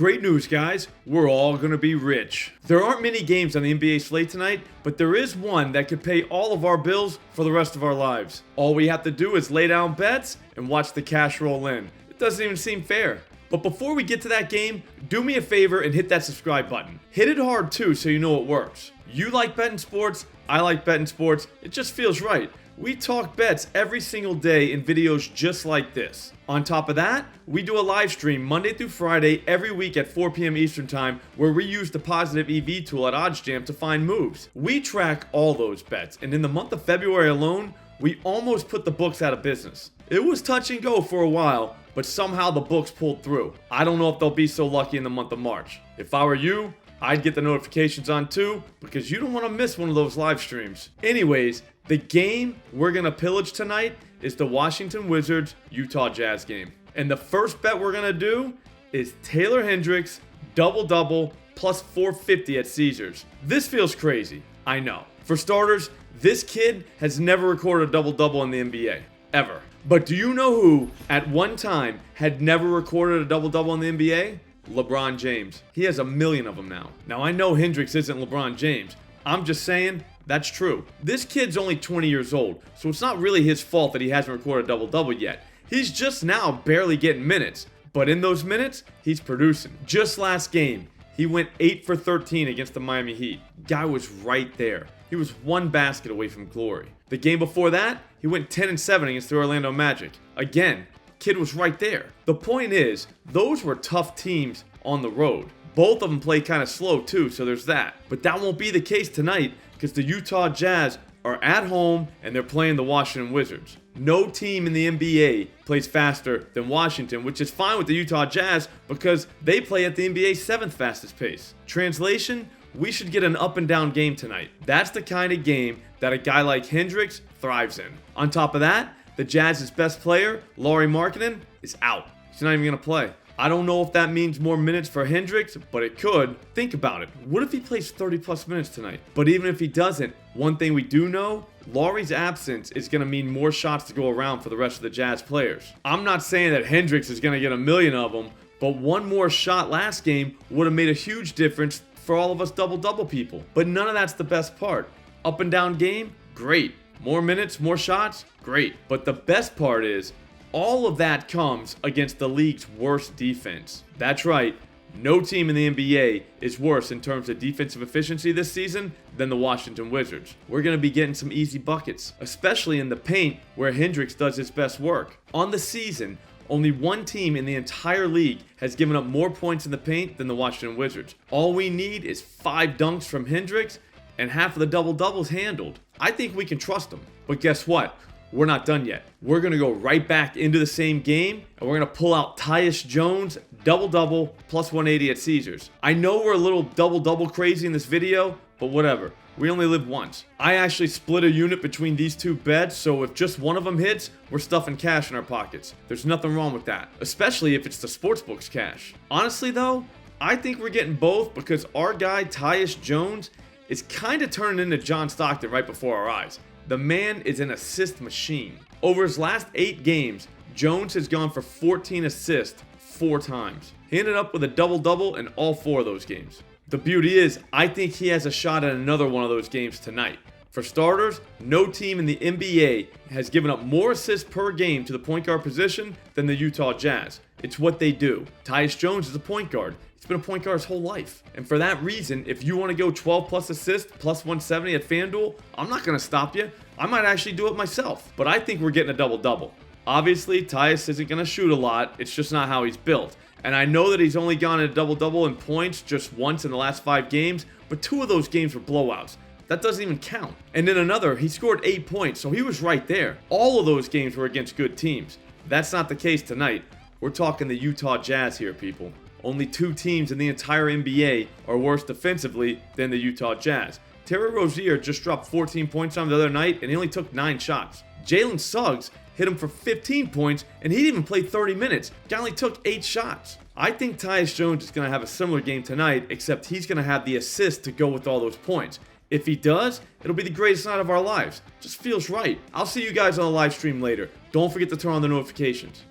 Great news, guys. We're all gonna be rich. There aren't many games on the NBA slate tonight, but there is one that could pay all of our bills for the rest of our lives. All we have to do is lay down bets and watch the cash roll in. It doesn't even seem fair. But before we get to that game, do me a favor and hit that subscribe button. Hit it hard too so you know it works. You like betting sports, I like betting sports, it just feels right. We talk bets every single day in videos just like this. On top of that, we do a live stream Monday through Friday every week at 4 p.m. Eastern Time where we use the positive EV tool at OddsJam to find moves. We track all those bets, and in the month of February alone, we almost put the books out of business. It was touch and go for a while, but somehow the books pulled through. I don't know if they'll be so lucky in the month of March. If I were you, I'd get the notifications on too, because you don't want to miss one of those live streams. Anyways, the game we're going to pillage tonight is the Washington Wizards Utah Jazz game. And the first bet we're going to do is Taylor Hendricks double-double plus 450 at Caesars. This feels crazy, I know. For starters, this kid has never recorded a double-double in the NBA, ever. But do you know who, at one time, had never recorded a double-double in the NBA? LeBron James. He has 1 million of them now. Now, I know Hendricks isn't LeBron James. I'm just saying, that's true. This kid's only 20 years old, so it's not really his fault that he hasn't recorded a double-double yet. He's just now barely getting minutes. But in those minutes, he's producing. Just last game, he went 8 for 13 against the Miami Heat. Guy was right there. He was one basket away from glory. The game before that, he went 10 and 7 against the Orlando Magic. Again, kid was right there. The point is, those were tough teams on the road. Both of them play kind of slow too, so there's that. But that won't be the case tonight because the Utah Jazz are at home and they're playing the Washington Wizards. No team in the NBA plays faster than Washington, which is fine with the Utah Jazz because they play at the NBA's 7th fastest pace. Translation, we should get an up and down game tonight. That's the kind of game that a guy like Hendricks thrives in. On top of that, the Jazz's best player, Lauri Markkanen, is out. He's not even going to play. I don't know if that means more minutes for Hendricks, but it could. Think about it. What if he plays 30 plus minutes tonight? But even if he doesn't, one thing we do know, Lauri's absence is going to mean more shots to go around for the rest of the Jazz players. I'm not saying that Hendricks is going to get 1 million of them, but one more shot last game would have made a huge difference for all of us double-double people. But none of that's the best part. Up and down game? Great. More minutes, more shots? Great. But the best part is, all of that comes against the league's worst defense. That's right, no team in the NBA is worse in terms of defensive efficiency this season than the Washington Wizards. We're going to be getting some easy buckets, especially in the paint where Hendricks does his best work. On the season, only one team in the entire league has given up more points in the paint than the Washington Wizards. All we need is 5 dunks from Hendricks and half of the double-doubles handled. I think we can trust him. But guess what? We're not done yet. We're going to go right back into the same game, and we're going to pull out Tyus Jones, double-double, plus 180 at Caesars. I know we're a little double-double crazy in this video, but whatever. We only live once. I actually split a unit between these two bets, so if just one of them hits, we're stuffing cash in our pockets. There's nothing wrong with that, especially if it's the sportsbook's cash. Honestly, though, I think we're getting both because our guy, Tyus Jones, is kind of turning into John Stockton right before our eyes. The man is an assist machine. Over his last 8 games, Jones has gone for 14 assists 4 times. He ended up with a double-double in all 4 of those games. The beauty is, I think he has a shot at another one of those games tonight. For starters, no team in the NBA has given up more assists per game to the point guard position than the Utah Jazz. It's what they do. Tyus Jones is a point guard. He's been a point guard his whole life. And for that reason, if you want to go 12 plus assists, plus 170 at FanDuel, I'm not going to stop you. I might actually do it myself. But I think we're getting a double-double. Obviously, Tyus isn't going to shoot a lot. It's just not how he's built. And I know that he's only gone a double-double in points just once in the last 5 games, but 2 of those games were blowouts. That doesn't even count. And in another, he scored 8 points, so he was right there. All of those games were against good teams. That's not the case tonight. We're talking the Utah Jazz here, people. Only 2 teams in the entire NBA are worse defensively than the Utah Jazz. Terry Rozier just dropped 14 points on him the other night, and he only took 9 shots. Jalen Suggs hit him for 15 points, and he didn't even play 30 minutes. Guy only took 8 shots. I think Tyus Jones is going to have a similar game tonight, except he's going to have the assist to go with all those points. If he does, it'll be the greatest night of our lives. Just feels right. I'll see you guys on the live stream later. Don't forget to turn on the notifications.